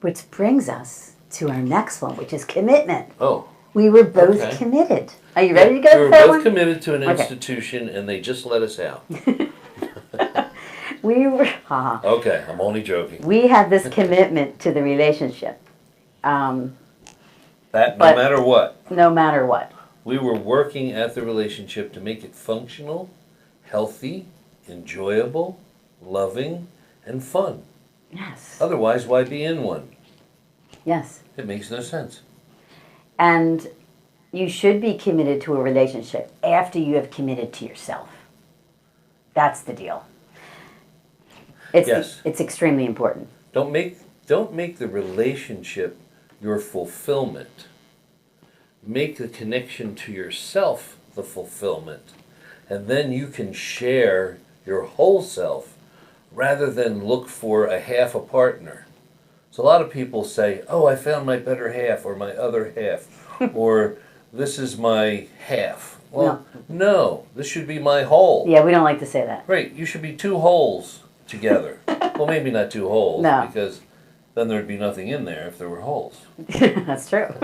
Which brings us to our next one, which is commitment. Oh, We were both okay. committed. Are you ready to go we to were the third both one? committed to an Okay. institution, and they just let us out. We were, haha. Okay, I'm only joking. We had this commitment to the relationship, That no but- matter what, no matter what. we were working at the relationship to make it functional, healthy, enjoyable, loving, and fun. Yes. Otherwise, why be in one? Yes. It makes no sense. And you should be committed to a relationship after you have committed to yourself. That's the deal. Yes. It's extremely important. Don't make the relationship your fulfillment. Make the connection to yourself the fulfillment. And then you can share your whole self rather than look for a half a partner. So a lot of people say, oh, I found my better half or my other half or this is my half. Well, no, this should be my whole. Yeah, we don't like to say that. Right, you should be two wholes together. Well, maybe not two holes No. because then there'd be nothing in there if there were holes. That's true.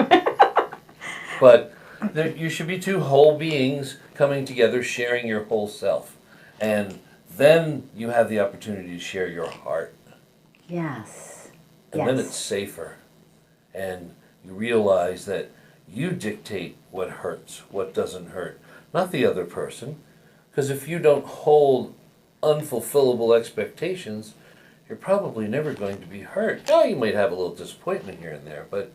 But you should be two whole beings coming together, sharing your whole self. And then you have the opportunity to share your heart. Yes. And then it's safer. And you realize that you dictate what hurts, what doesn't hurt, not the other person. Because if you don't hold unfulfillable expectations, you're probably never going to be hurt. Oh, you might have a little disappointment here and there, but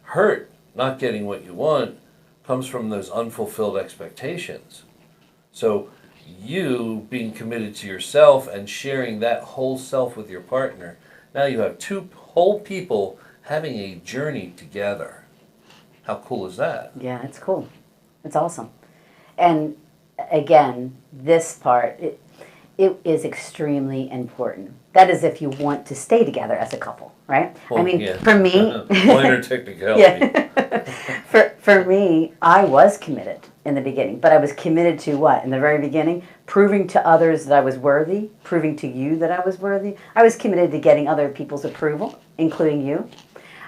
hurt, not getting what you want, comes from those unfulfilled expectations. So you being committed to yourself and sharing that whole self with your partner, now you have two whole people having a journey together. How cool is that? Yeah, it's cool. It's awesome. And again, this part, it is extremely important. That is if you want to stay together as a couple, right? Well, I mean, yeah. for me... Minor technicality. Yeah. For me, I was committed in the beginning, but I was committed to what? In the very beginning, proving to others that I was worthy, proving to you that I was worthy. I was committed to getting other people's approval, including you.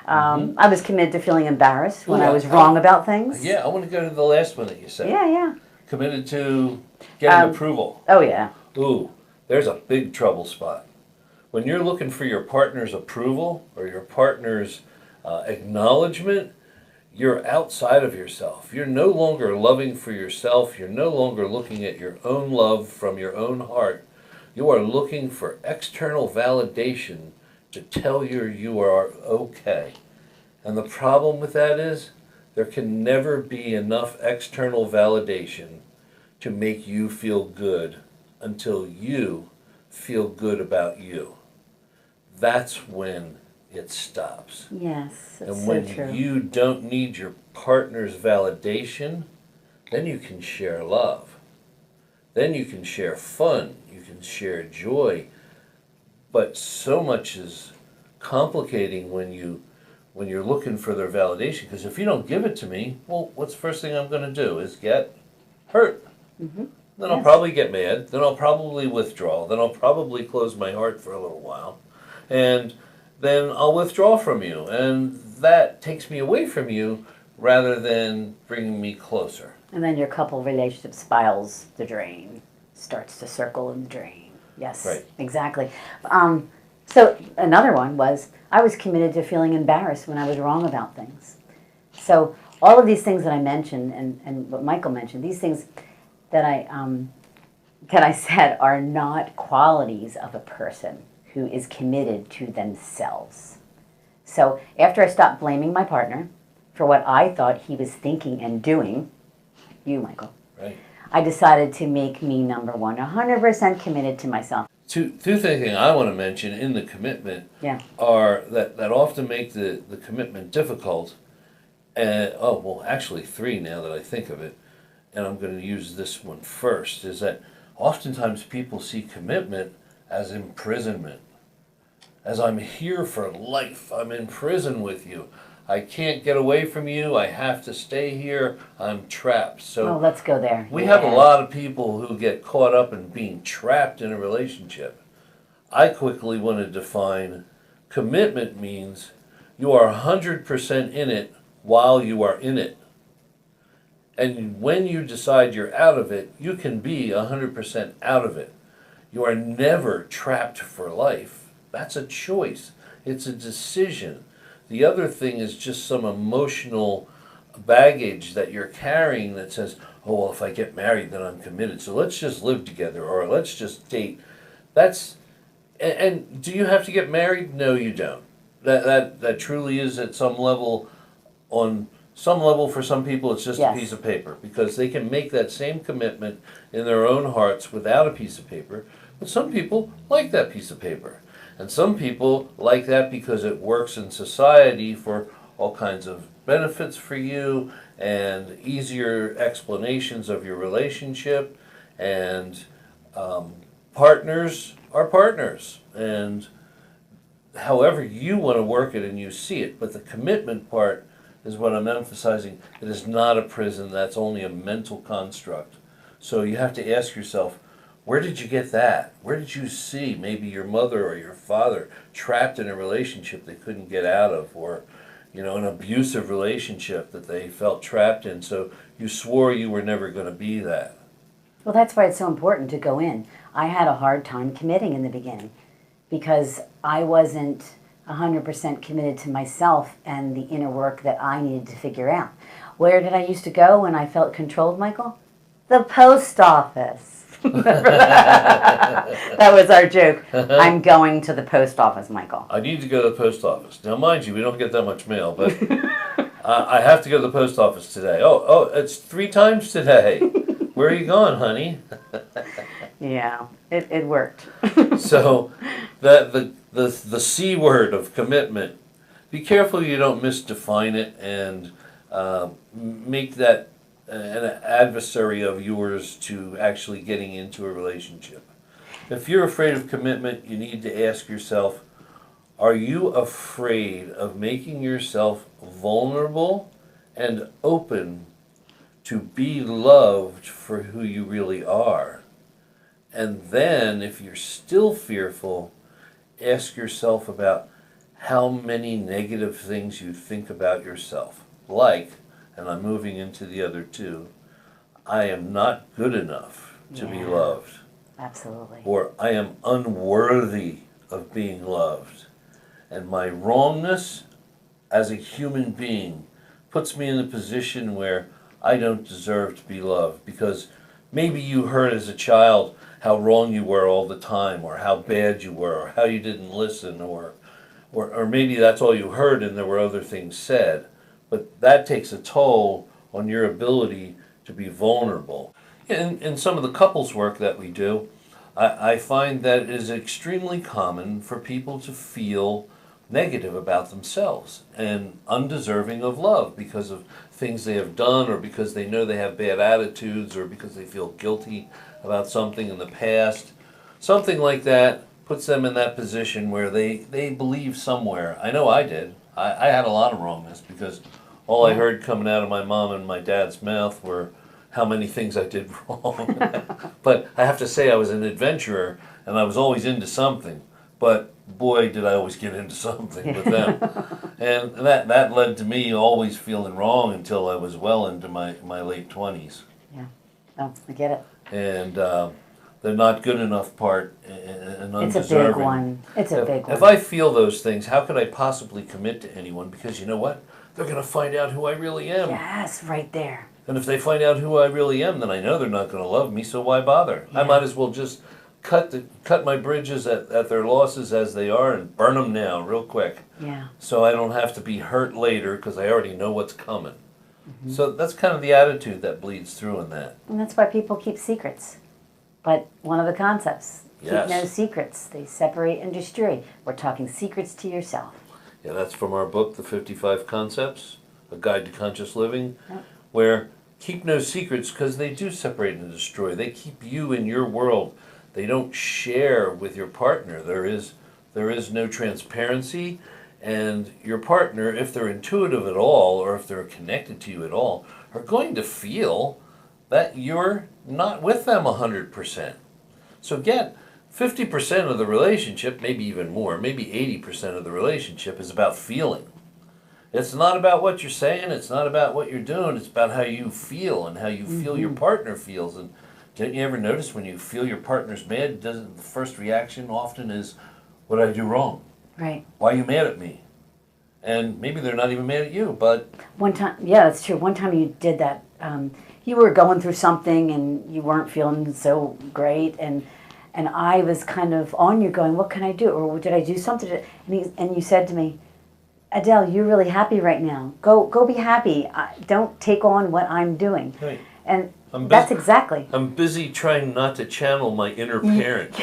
I was committed to feeling embarrassed when I was wrong about things. Yeah, I want to go to the last one that you said. Yeah. Committed to getting approval. Oh, yeah. Ooh, there's a big trouble spot. When you're looking for your partner's approval or your partner's acknowledgement, you're outside of yourself. You're no longer loving for yourself. You're no longer looking at your own love from your own heart. You are looking for external validation to tell you are okay. And the problem with that is there can never be enough external validation to make you feel good until you feel good about you. That's when it stops. Yes, that's And so when true. you don't need your partner's validation, then you can share love. Then you can share fun. You can share joy. But so much is complicating when you're looking for their validation. Because if you don't give it to me, well, what's the first thing I'm going to do is get hurt. Mm-hmm. Then I'll probably get mad. Then I'll probably withdraw. Then I'll probably close my heart for a little while. And then I'll withdraw from you. And that takes me away from you rather than bringing me closer. And then your couple relationship spirals the drain, starts to circle in the drain. Yes, Right. Exactly. So another one was I was committed to feeling embarrassed when I was wrong about things. So all of these things that I mentioned and what Michael mentioned, these things that I said are not qualities of a person who is committed to themselves. So after I stopped blaming my partner for what I thought he was thinking and doing, you, Michael, Right. I decided to make me number one, 100% committed to myself. Two things I want to mention in the commitment Yeah. are that often make the commitment difficult. And actually three now that I think of it, and I'm going to use this one first, is that oftentimes people see commitment as imprisonment. As I'm here for life, I'm in prison with you. I can't get away from you, I have to stay here, I'm trapped. So Let's go there. we have a lot of people who get caught up in being trapped in a relationship. I quickly want to define commitment means You are 100% in it while you are in it. And when you decide you're out of it, you can be 100% out of it. You are never trapped for life. That's a choice. It's a decision. The other thing is just some emotional baggage that you're carrying that says, oh, well, if I get married, then I'm committed. So let's just live together, or let's just date. That's, and do you have to get married? No, you don't. That truly is at some level, on some level for some people, it's just Yes. a piece of paper, because they can make that same commitment in their own hearts without a piece of paper. But some people like that piece of paper. And some people like that because it works in society for all kinds of benefits for you and easier explanations of your relationship. And partners are partners. And however you want to work it and you see it. But the commitment part is what I'm emphasizing. It is not a prison. That's only a mental construct. So you have to ask yourself, where did you get that? Where did you see maybe your mother or your father trapped in a relationship they couldn't get out of, or an abusive relationship that they felt trapped in, so you swore you were never going to be that? Well, that's why it's so important to go in. I had a hard time committing in the beginning because I wasn't 100% committed to myself and the inner work that I needed to figure out. Where did I used to go when I felt controlled, Michael? The post office. Remember that? That was our joke. I'm going to the post office, Michael. I need to go to the post office. Now, mind you, we don't get that much mail, but I have to go to the post office today. Oh, it's 3 times today. Where are you going, honey? Yeah, it worked. So, the C word of commitment, be careful you don't misdefine it and make that an adversary of yours to actually getting into a relationship. If you're afraid of commitment, you need to ask yourself, are you afraid of making yourself vulnerable and open to be loved for who you really are? And then, if you're still fearful, ask yourself about how many negative things you think about yourself. Like, and I'm moving into the other 2, I am not good enough to be Yeah. loved. Absolutely. Or I am unworthy of being loved. And my wrongness as a human being puts me in a position where I don't deserve to be loved, because maybe you heard as a child how wrong you were all the time, or how bad you were, or how you didn't listen, or maybe that's all you heard and there were other things said. But that takes a toll on your ability to be vulnerable. In some of the couples work that we do, I find that it is extremely common for people to feel negative about themselves and undeserving of love because of things they have done, or because they know they have bad attitudes, or because they feel guilty about something in the past. Something like that puts them in that position where they believe somewhere. I know I did. I had a lot of wrongness because all I heard coming out of my mom and my dad's mouth were how many things I did wrong. But I have to say I was an adventurer and I was always into something. But boy, did I always get into something with them. And that led to me always feeling wrong until I was well into my late 20s. Yeah. Oh, I get it. And the not good enough part and undeserving. It's a big one. It's a big one. If I feel those things, how could I possibly commit to anyone? Because you know what? They're going to find out who I really am. Yes, right there. And if they find out who I really am, then I know they're not going to love me, so why bother? I might as well just cut my bridges at their losses as they are and burn them now real quick. Yeah. So I don't have to be hurt later because I already know what's coming. Mm-hmm. So that's kind of the attitude that bleeds through in that. And that's why people keep secrets. But one of the concepts, Yes. keep no secrets. They separate and destroy. We're talking secrets to yourself. Yeah, that's from our book, The 55 Concepts, A Guide to Conscious Living, Yep. where keep no secrets because they do separate and destroy. They keep you in your world. They don't share with your partner. There is no transparency, and your partner, if they're intuitive at all, or if they're connected to you at all, are going to feel that you're not with them 100%. So get 50% of the relationship, maybe even more, maybe 80% of the relationship is about feeling. It's not about what you're saying, it's not about what you're doing, it's about how you feel and how you feel your partner feels. And don't you ever notice when you feel your partner's mad, doesn't the first reaction often is, what did I do wrong? Right. Why are you mad at me? And maybe they're not even mad at you, but One time, yeah, that's true. One time you did that. You were going through something and you weren't feeling so great, and I was kind of on you, going, "What can I do?" Or did I do something? And you said to me, "Adele, you're really happy right now. Go be happy. Don't take on what I'm doing." Right. And I'm that's busy- exactly. I'm busy trying not to channel my inner parent.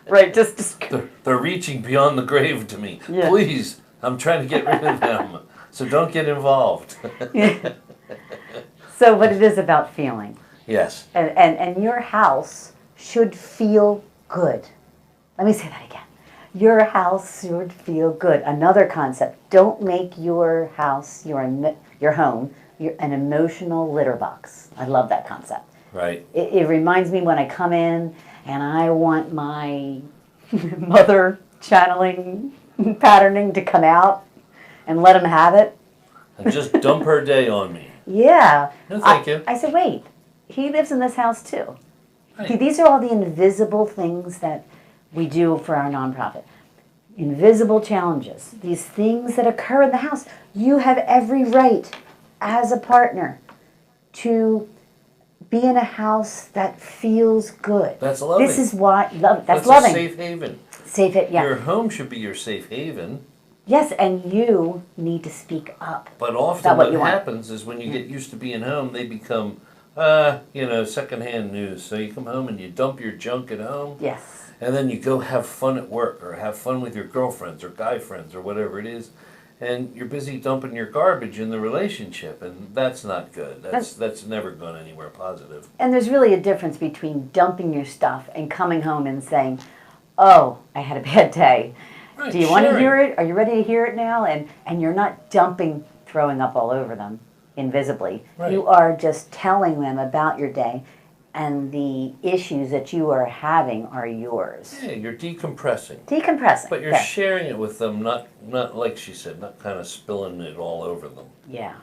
Right. Just They're reaching beyond the grave to me. Yeah. Please, I'm trying to get rid of them. So don't get involved. so, but it is about feeling. Yes. And your house should feel good. Let me say that again. Your house should feel good. Another concept. Don't make your house, your home, an emotional litter box. I love that concept. Right. It reminds me when I come in and I want my mother channeling patterning to come out and let him have it. And just dump her day on me. Yeah. No, thank you. I said, wait, he lives in this house too. Right. See, these are all the invisible things that we do for our nonprofit. Invisible challenges, these things that occur in the house. You have every right as a partner to be in a house that feels good. That's loving. This is why love. That's That's loving. a safe haven. Safe it, yeah. Your home should be your safe haven. Yes, and you need to speak up. But often About what what you want. happens is when you get used to being home, they become, secondhand news. So you come home and you dump your junk at home. Yes. And then you go have fun at work or have fun with your girlfriends or guy friends or whatever it is. And you're busy dumping your garbage in the relationship. And that's not good. That's never gone anywhere positive. And there's really a difference between dumping your stuff and coming home and saying, "Oh, I had a bad day. Right, Do you want to sharing. hear it? Are you ready to hear it now?" And you're not dumping, throwing up all over them invisibly. Right. You are just telling them about your day, and the issues that you are having are yours. Yeah, you're decompressing. Decompressing. But you're There. sharing it with them, not like she said, not kind of spilling it all over them. Yeah.